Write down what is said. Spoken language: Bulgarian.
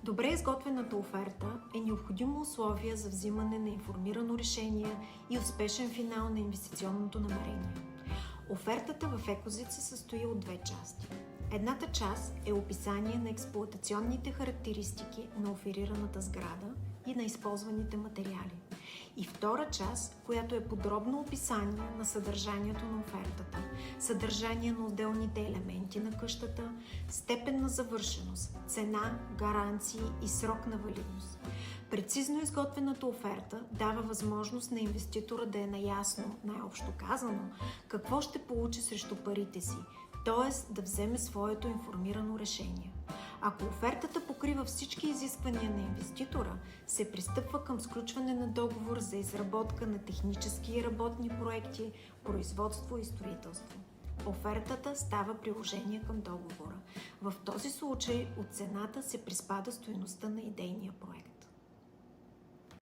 Добре изготвената оферта е необходимо условие за взимане на информирано решение и успешен финал на инвестиционното намерение. Офертата в Екозит се състои от две части. Едната част е описание на експлоатационните характеристики на оферираната сграда и на използваните материали. И втора част, която е подробно описание на съдържанието на офертата, съдържание на отделните елементи на къщата, степен на завършеност, цена, гаранции и срок на валидност. Прецизно изготвената оферта дава възможност на инвеститора да е наясно, най-общо казано, какво ще получи срещу парите си, т.е. да вземе своето информирано решение. Ако офертата покрива всички изисквания на инвеститора, се пристъпва към сключване на договор за изработка на технически и работни проекти, производство и строителство. Офертата става приложение към договора. В този случай от цената се приспада стойността на идейния проект.